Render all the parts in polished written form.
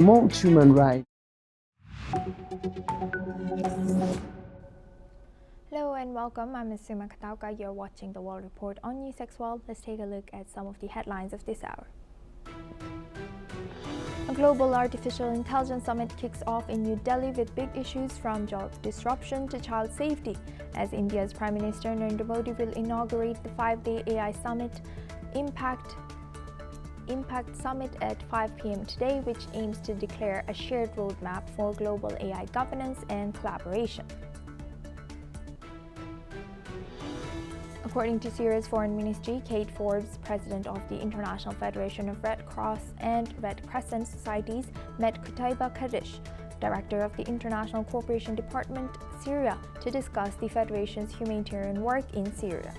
promote human rights. Hello and welcome. I'm Ms. Sima Katauka. You're watching the World Report on News X12. Let's take a look at some of the headlines of this hour. A global artificial intelligence summit kicks off in New Delhi with big issues from job disruption to child safety, as India's Prime Minister Narendra Modi will inaugurate the 5-day AI Summit Impact Summit at 5 p.m. today, which aims to declare a shared roadmap for global AI governance and collaboration. According to Syria's Foreign Ministry, Kate Forbes, president of the International Federation of Red Cross and Red Crescent Societies, met Qutaiba Kaddish, director of the International Cooperation Department, Syria, to discuss the Federation's humanitarian work in Syria.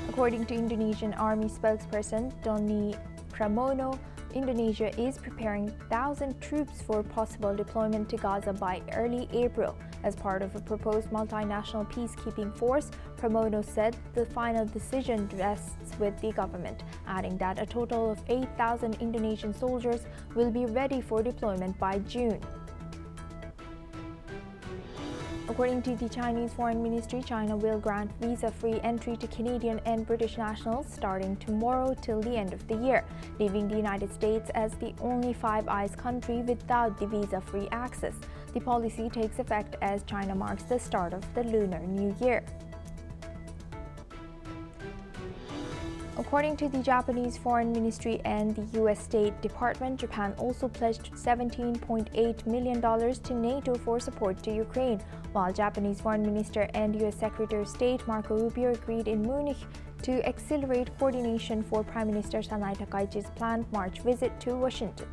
According to Indonesian Army spokesperson Doni Pramono, Indonesia is preparing 1,000 troops for possible deployment to Gaza by early April. As part of a proposed multinational peacekeeping force, Pramono said the final decision rests with the government, adding that a total of 8,000 Indonesian soldiers will be ready for deployment by June. According to the Chinese Foreign Ministry, China will grant visa-free entry to Canadian and British nationals starting tomorrow till the end of the year, leaving the United States as the only Five Eyes country without the visa-free access. The policy takes effect as China marks the start of the Lunar New Year. According to the Japanese Foreign Ministry and the U.S. State Department, Japan also pledged $17.8 million to NATO for support to Ukraine, while Japanese Foreign Minister and U.S. Secretary of State Marco Rubio agreed in Munich to accelerate coordination for Prime Minister Sanai Takaichi's planned March visit to Washington.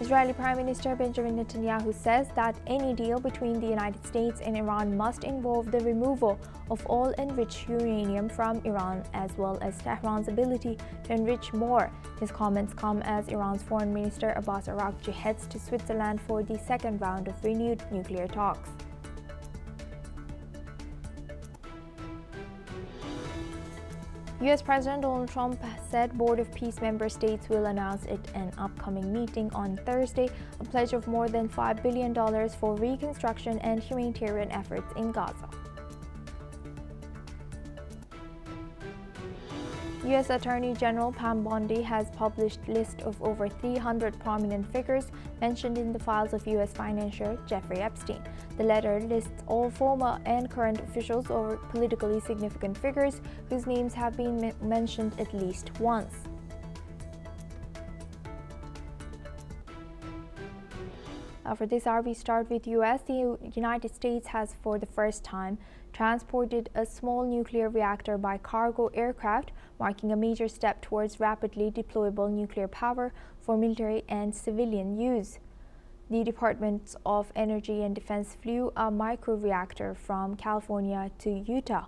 Israeli Prime Minister Benjamin Netanyahu says that any deal between the United States and Iran must involve the removal of all enriched uranium from Iran, as well as Tehran's ability to enrich more. His comments come as Iran's Foreign Minister Abbas Araghchi heads to Switzerland for the second round of renewed nuclear talks. U.S. President Donald Trump said Board of Peace member states will announce at an upcoming meeting on Thursday a pledge of more than $5 billion for reconstruction and humanitarian efforts in Gaza. U.S. Attorney General Pam Bondi has published a list of over 300 prominent figures mentioned in the files of U.S. financier Jeffrey Epstein. The letter lists all former and current officials or politically significant figures whose names have been mentioned at least once. For this hour, we start with U.S. The United States has, for the first time, transported a small nuclear reactor by cargo aircraft, marking a major step towards rapidly deployable nuclear power for military and civilian use. The Departments of Energy and Defense flew a microreactor from California to Utah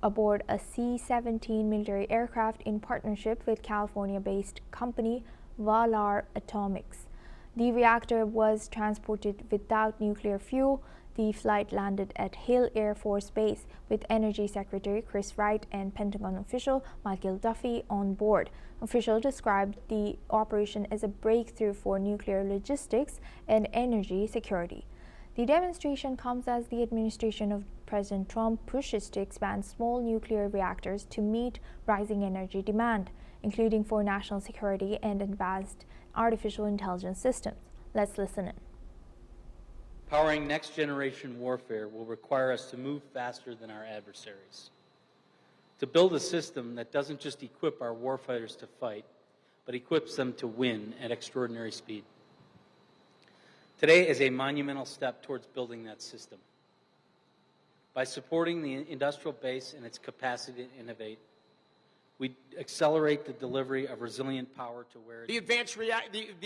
aboard a C-17 military aircraft in partnership with California-based company Valar Atomics. The reactor was transported without nuclear fuel. The flight landed at Hill Air Force Base with Energy Secretary Chris Wright and Pentagon official Michael Duffy on board. Officials described the operation as a breakthrough for nuclear logistics and energy security. The demonstration comes as the administration of President Trump pushes to expand small nuclear reactors to meet rising energy demand, including for national security and advanced artificial intelligence systems. Let's listen in. Powering next-generation warfare will require us to move faster than our adversaries, to build a system that doesn't just equip our warfighters to fight, but equips them to win at extraordinary speed. Today is a monumental step towards building that system. By supporting the industrial base and its capacity to innovate, we accelerate the delivery of resilient power to where the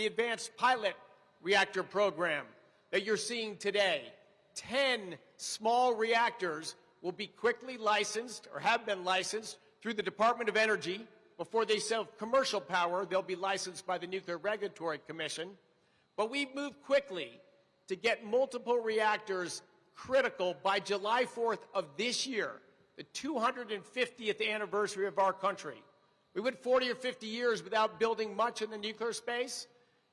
advanced pilot reactor program that you're seeing today. 10 small reactors will be quickly licensed or have been licensed through the Department of Energy. Before they sell commercial power, they'll be licensed by the Nuclear Regulatory Commission. But we've moved quickly to get multiple reactors critical by July 4th of this year. the 250th anniversary of our country. We went 40 or 50 years without building much in the nuclear space,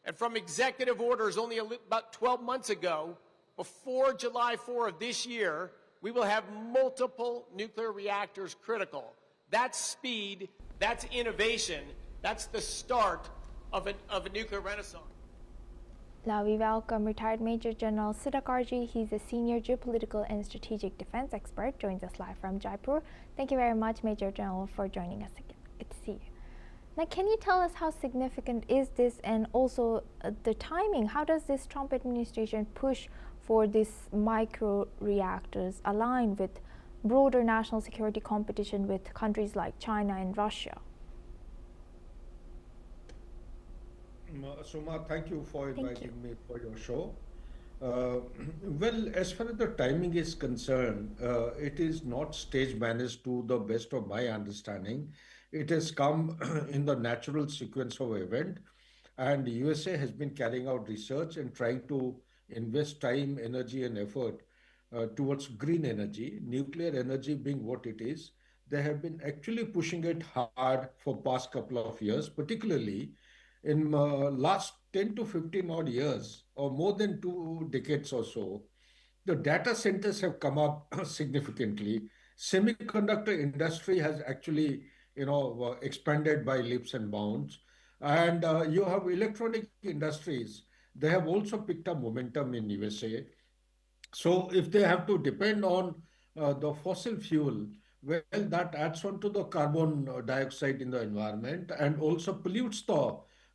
and from executive orders only about 12 months ago, before July 4 of this year, we will have multiple nuclear reactors critical. That's speed, that's innovation, that's the start of a nuclear renaissance. Now we welcome retired Major General Siddhakarji. He's a senior geopolitical and strategic defense expert, joins us live from Jaipur. Thank you very much, Major General, for joining us again. Good to see you. Now, can you tell us how significant is this, and also the timing? How does this Trump administration push for these micro reactors align with broader national security competition with countries like China and Russia? Suma, thank you for inviting me for your show. Well, as far as the timing is concerned, it is not stage managed to the best of my understanding. It has come in the natural sequence of event, and the USA has been carrying out research and trying to invest time, energy, and effort towards green energy, nuclear energy being what it is. They have been actually pushing it hard for past couple of years, particularly in last 10 to 15 odd years, or more than 2 decades or so. The data centers have come up significantly. Semiconductor industry has actually, expanded by leaps and bounds. And you have electronic industries. They have also picked up momentum in USA. So if they have to depend on the fossil fuel, well, that adds on to the carbon dioxide in the environment and also pollutes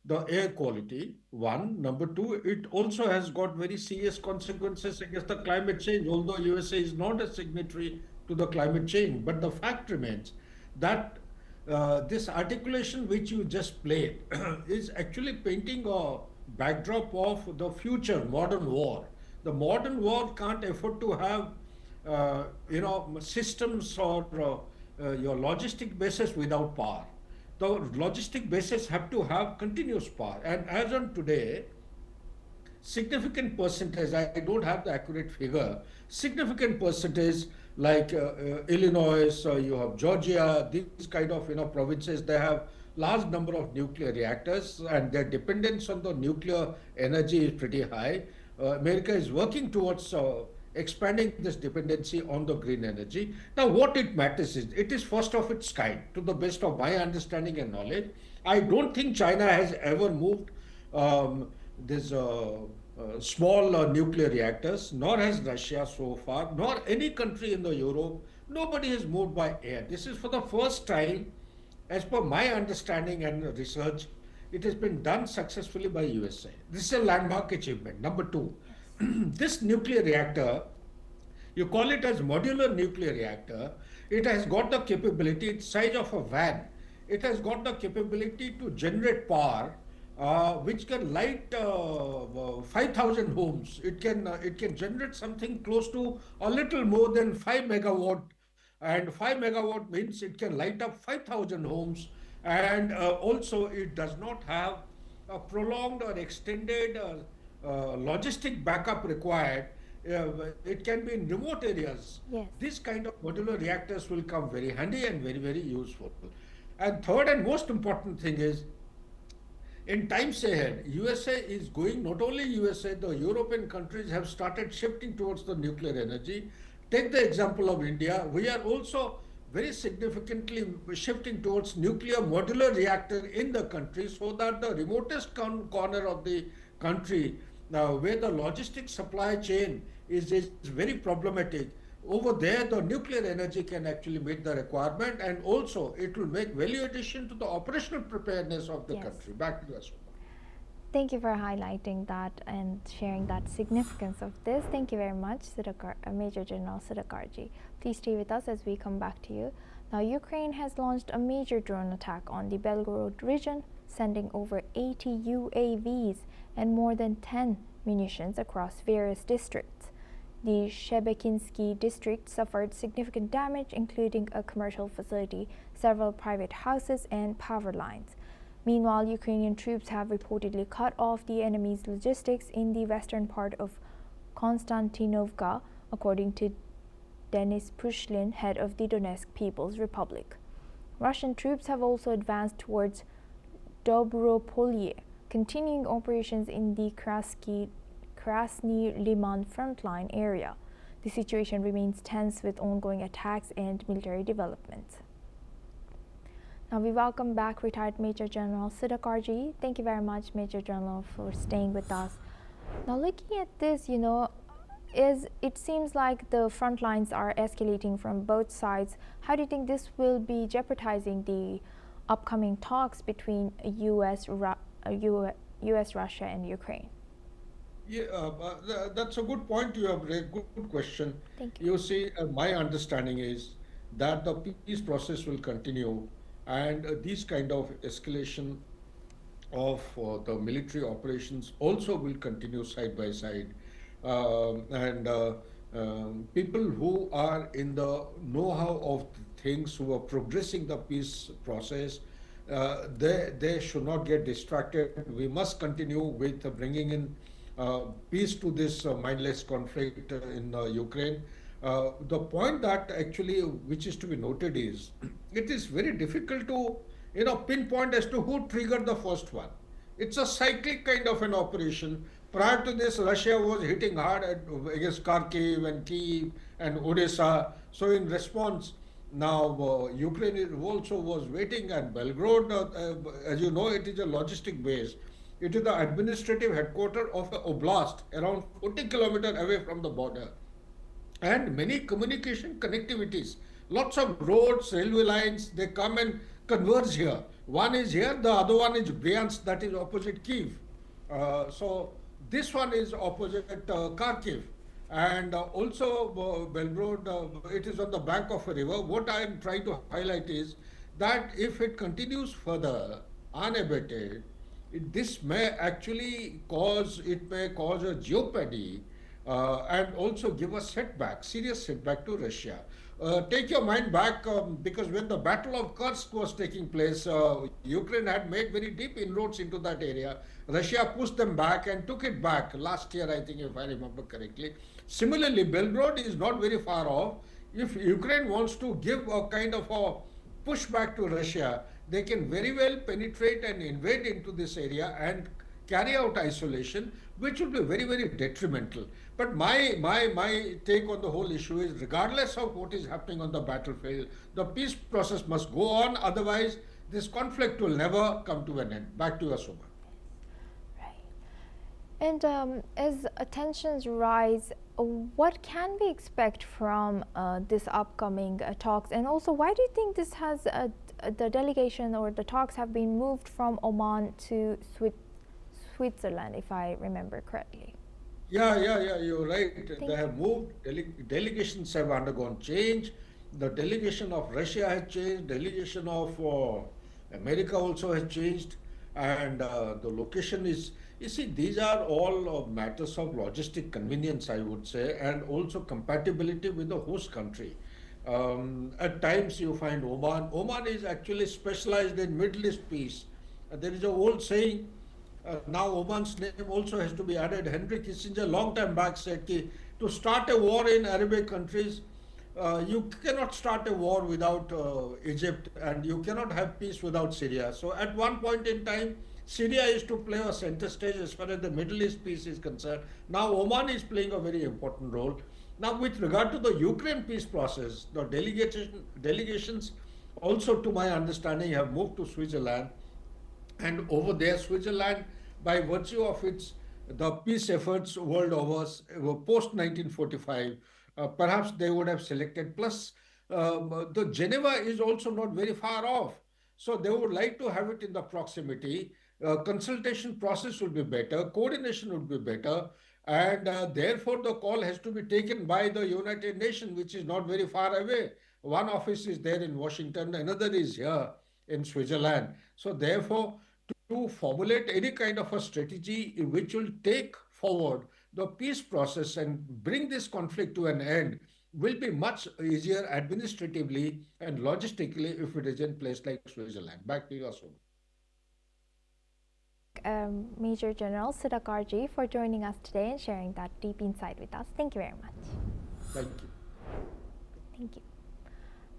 the air quality, one. Number two, it also has got very serious consequences against the climate change, although USA is not a signatory to the climate change. But the fact remains that this articulation which you just played is actually painting a backdrop of the future modern war. The modern war can't afford to have, systems or your logistic bases without power. The logistic bases have to have continuous power. And as on today, significant percentage, I don't have the accurate figure, significant percentage like Illinois, you have Georgia, these kind of provinces, they have large number of nuclear reactors, and their dependence on the nuclear energy is pretty high. America is working towards expanding this dependency on the green energy. Now, what it matters is, it is first of its kind, to the best of my understanding and knowledge. I don't think China has ever moved this small nuclear reactors, nor has Russia so far, nor any country in the Europe. Nobody has moved by air. This is for the first time, as per my understanding and research, it has been done successfully by USA. This is a landmark achievement. Number two, this nuclear reactor, you call it as modular nuclear reactor, it has got the capability, it's size of a van. It has got the capability to generate power which can light 5,000 homes. It can generate something close to a little more than 5 megawatt, and 5 megawatt means it can light up 5,000 homes. And also it does not have a prolonged or extended logistic backup required. It can be in remote areas. Yes. This kind of modular reactors will come very handy and very, very useful. And third and most important thing is, in times ahead, USA is going, not only USA, the European countries have started shifting towards the nuclear energy. Take the example of India. We are also very significantly shifting towards nuclear modular reactor in the country, so that the remotest corner of the country, where the logistic supply chain is very problematic, over there the nuclear energy can actually meet the requirement, and also it will make value addition to the operational preparedness of the country. Back to you, Asuma. Thank you for highlighting that and sharing that significance of this. Thank you very much, Major General Siddhakarji. Please stay with us as we come back to you. Now, Ukraine has launched a major drone attack on the Belgorod region, sending over 80 UAVs and more than 10 munitions across various districts. The Shebekinsky district suffered significant damage, including a commercial facility, several private houses, and power lines. Meanwhile, Ukrainian troops have reportedly cut off the enemy's logistics in the western part of Konstantinovka, according to Denis Pushlin, head of the Donetsk People's Republic. Russian troops have also advanced towards Dobropolye, continuing operations in the Krasny Liman frontline area. The situation remains tense with ongoing attacks and military developments. Now we welcome back retired Major General Siddhakarji. Thank you very much, Major General, for staying with us. Now looking at this, it seems like the front lines are escalating from both sides. How do you think this will be jeopardizing the upcoming talks between US, Russia and Ukraine? Yeah, that's a good point you have raised. Good question. Thank you. You see, my understanding is that the peace process will continue, and these kind of escalation of the military operations also will continue side by side. And people who are in the know-how of things, who are progressing the peace process, they should not get distracted. We must continue with bringing in peace to this mindless conflict in Ukraine. The point that actually which is to be noted is it is very difficult to pinpoint as to who triggered the first one. It's a cyclic kind of an operation. Prior to this, Russia was hitting hard against Kharkiv and Kyiv and Odessa. So in response, now Ukraine also was waiting, and Belgrade, as you know, it is a logistic base. It is the administrative headquarters of the oblast, around 40 kilometers away from the border. And many communication connectivities, lots of roads, railway lines, they come and converge here. One is here, the other one is Bryansk, that is opposite Kyiv. So this one is opposite Kharkiv. And also Belgrade, it is on the bank of a river. What I am trying to highlight is that if it continues further unabated, this may actually cause a jeopardy and also give a setback, serious setback to Russia. Take your mind back because when the Battle of Kursk was taking place, Ukraine had made very deep inroads into that area. Russia pushed them back and took it back last year, I think, if I remember correctly. Similarly, Belgrade is not very far off. If Ukraine wants to give a kind of a pushback to Russia, they can very well penetrate and invade into this area and carry out isolation, which will be very, very detrimental. But my take on the whole issue is, regardless of what is happening on the battlefield, the peace process must go on. Otherwise, this conflict will never come to an end. Back to you, Asuma. Right. And as tensions rise, what can we expect from this upcoming talks? And also, why do you think this has the delegation or the talks have been moved from Oman to Switzerland, if I remember correctly? Yeah, you're right. They have moved. Delegations have undergone change. The delegation of Russia has changed. Delegation of America also has changed. And the location is, you see, these are all matters of logistic convenience, I would say, and also compatibility with the host country. At times you find Oman is actually specialized in Middle East peace. There is an old saying, now Oman's name also has to be added. Henry Kissinger long time back said that to start a war in Arabic countries, you cannot start a war without Egypt, and you cannot have peace without Syria. So at one point in time, Syria is to play a center stage as far as the Middle East peace is concerned. Now Oman is playing a very important role. Now with regard to the Ukraine peace process, the delegations also, to my understanding, have moved to Switzerland. And over there, Switzerland, by virtue of the peace efforts world over, post 1945, perhaps they would have selected. Plus, the Geneva is also not very far off. So they would like to have it in the proximity. Consultation process will be better, coordination would be better, and therefore the call has to be taken by the United Nations, which is not very far away. One office is there in Washington, another is here in Switzerland. So therefore, to formulate any kind of a strategy which will take forward the peace process and bring this conflict to an end will be much easier administratively and logistically if it is in place like Switzerland. Back to you, Asuma. Major General Siddhakarji, for joining us today and sharing that deep insight with us. Thank you very much. Thank you. Thank you.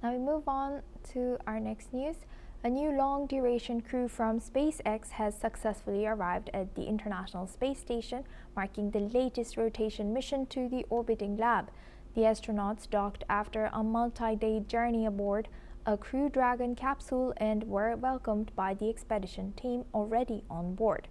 Now we move on to our next news. A new long-duration crew from SpaceX has successfully arrived at the International Space Station, marking the latest rotation mission to the orbiting lab. The astronauts docked after a multi-day journey aboard a Crew Dragon capsule and were welcomed by the expedition team already on board.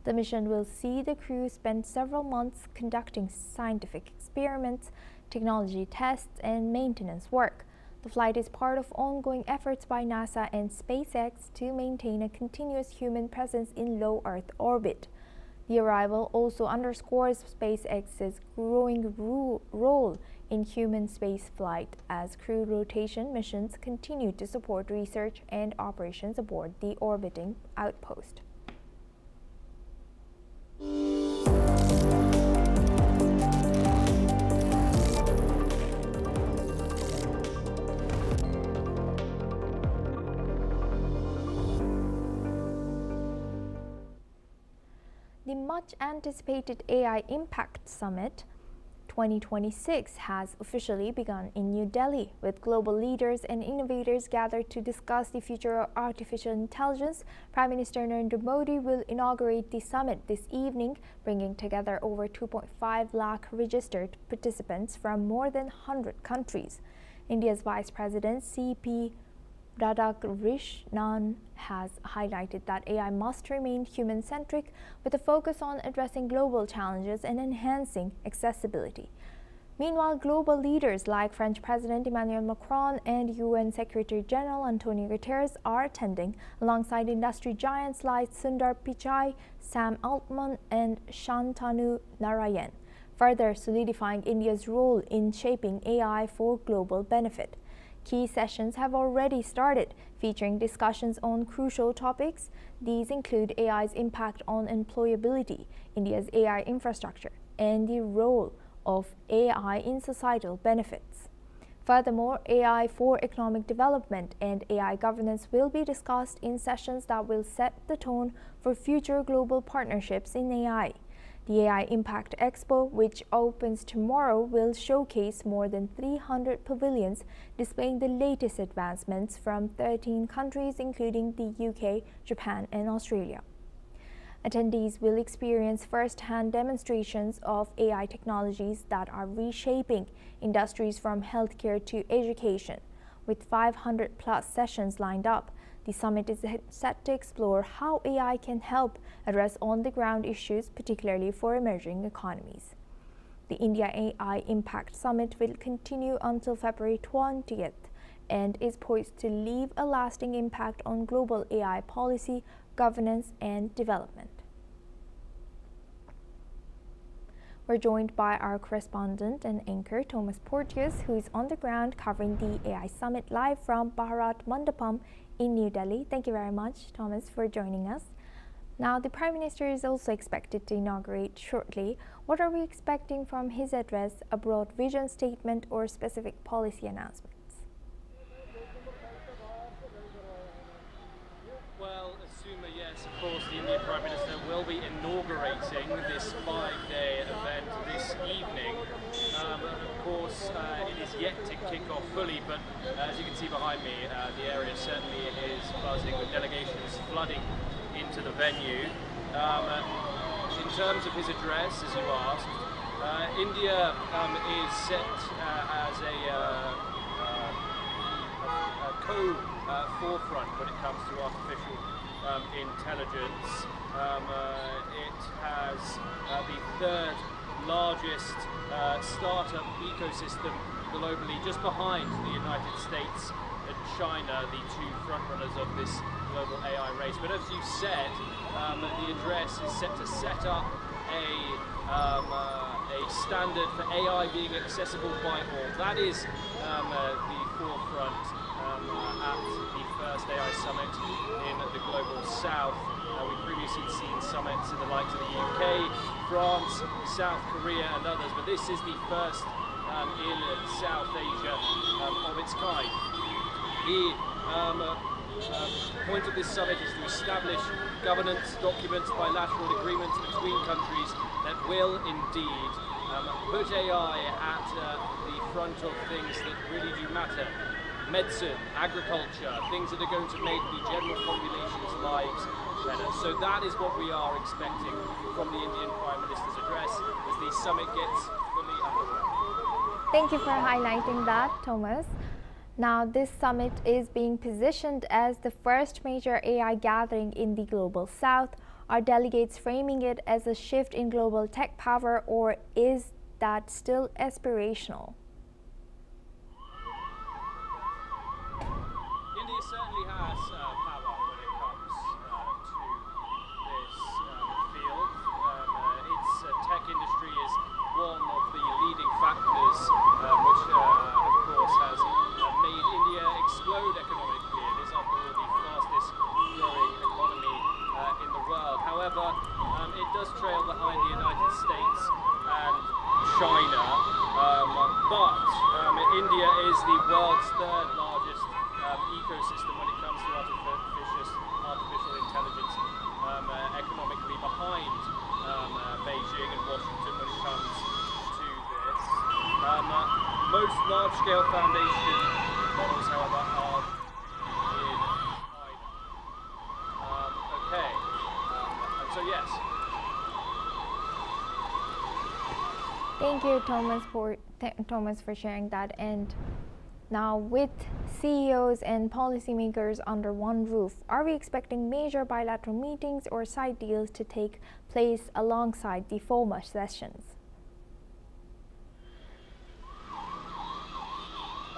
The mission will see the crew spend several months conducting scientific experiments, technology tests, and maintenance work. The flight is part of ongoing efforts by NASA and SpaceX to maintain a continuous human presence in low Earth orbit. The arrival also underscores SpaceX's growing role in human spaceflight as crew rotation missions continue to support research and operations aboard the orbiting outpost. The much-anticipated AI Impact Summit 2026 has officially begun in New Delhi, with global leaders and innovators gathered to discuss the future of artificial intelligence. Prime Minister Narendra Modi will inaugurate the summit this evening, bringing together over 2.5 lakh registered participants from more than 100 countries. India's Vice President C.P. Radhakrishnan has highlighted that AI must remain human-centric, with a focus on addressing global challenges and enhancing accessibility. Meanwhile, global leaders like French President Emmanuel Macron and UN Secretary-General Antonio Guterres are attending, alongside industry giants like Sundar Pichai, Sam Altman, and Shantanu Narayan, further solidifying India's role in shaping AI for global benefit. Key sessions have already started, featuring discussions on crucial topics. These include AI's impact on employability, India's AI infrastructure, and the role of AI in societal benefits. Furthermore, AI for economic development and AI governance will be discussed in sessions that will set the tone for future global partnerships in AI. The AI Impact Expo, which opens tomorrow, will showcase more than 300 pavilions displaying the latest advancements from 13 countries, including the UK, Japan, and Australia. Attendees will experience first-hand demonstrations of AI technologies that are reshaping industries from healthcare to education. With 500-plus sessions lined up, the summit is set to explore how AI can help address on-the-ground issues, particularly for emerging economies. The India AI Impact Summit will continue until February 20th and is poised to leave a lasting impact on global AI policy, governance, and development. We're joined by our correspondent and anchor, Thomas Porteous, who is on the ground covering the AI Summit live from Bharat Mandapam in New Delhi. Thank you very much, Thomas, for joining us. Now, the Prime Minister is also expected to inaugurate shortly. What are we expecting from his address, a broad vision statement, or specific policy announcements? Well, Asuma, yes, of course, the Indian Prime Minister will be inaugurating this 5-day event this evening. Of course, it is yet to kick off fully, but as you can see behind me, the area certainly is buzzing with delegations flooding into the venue. In terms of his address, as you asked, India is set as a co-forefront when it comes to artificial intelligence. It has the third largest startup ecosystem globally, just behind the United States and China, the two frontrunners of this global AI race. But as you said, the address is set to set up a standard for AI being accessible by all. That is the forefront at the first AI summit in the global south. We've previously seen summits in the likes of the UK, France, South Korea, and others, but this is the first in South Asia of its kind. The point of this summit is to establish governance documents, bilateral agreements between countries that will indeed put AI at the front of things that really do matter. Medicine, agriculture, things that are going to make the general population's lives better. So that is what we are expecting from the Indian Prime Minister's address as the summit gets fully underway. Thank you for highlighting that, Thomas. Now, this summit is being positioned as the first major AI gathering in the global south. Are delegates framing it as a shift in global tech power, or is that still aspirational? India certainly has power when it comes to this field. Its tech industry is one of the leading factors which, of course, has made India explode economically. It is, after all, the fastest growing economy in the world. However, it does trail behind the United States and China, but India is the world's third largest ecosystem when it comes to artificial intelligence, economically behind Beijing and Washington when it comes to this. Most large-scale foundation models, however, are in China. Okay, so yes. Thank you, Thomas, for sharing that. And now, with CEOs and policymakers under one roof, are we expecting major bilateral meetings or side deals to take place alongside the former sessions?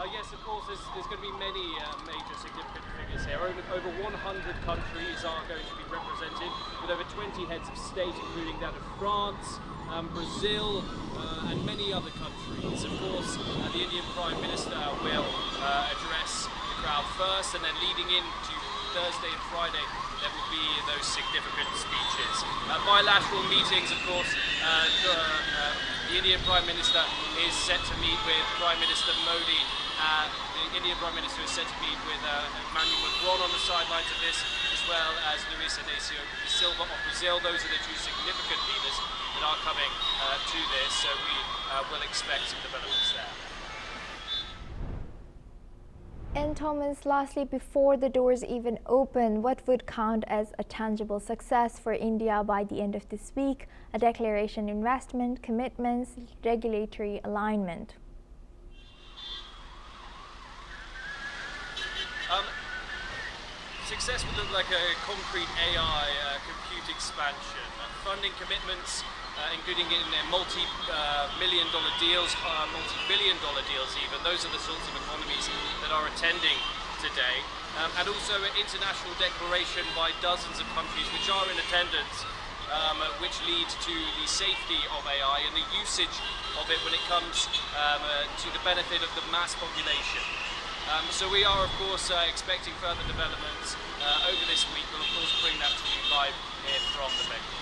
Yes, of course, there's going to be many major significant figures here. Over 100 countries are going to be represented, with over 20 heads of state, including that of France, Brazil, and many other countries. Of course, the Indian Prime Minister will address the crowd first, and then leading into Thursday and Friday, there will be those significant speeches. Bilateral meetings, of course, the Indian Prime Minister is set to meet with Prime Minister Modi. The Indian Prime Minister is set to meet with Emmanuel Macron on the sidelines of this, as well as Luis Inácio Silva of Brazil. Those are the two significant leaders that are coming to this, so we will expect some developments there. And Thomas, lastly, before the doors even open, what would count as a tangible success for India by the end of this week? A declaration, investment, commitments, regulatory alignment? Success would look like a concrete AI compute expansion, funding commitments, including in multi-million-dollar deals, multi-billion-dollar deals even. Those are the sorts of economies that are attending today. And also an international declaration by dozens of countries which are in attendance, which lead to the safety of AI and the usage of it when it comes to the benefit of the mass population. So we are, of course, expecting further developments over this week. We'll, of course, bring that to you live here from the venue.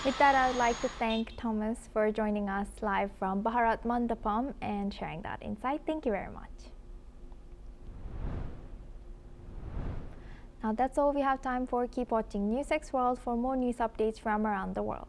With that, I would like to thank Thomas for joining us live from Bharat Mandapam and sharing that insight. Thank you very much. Now that's all we have time for. Keep watching NewsX World for more news updates from around the world.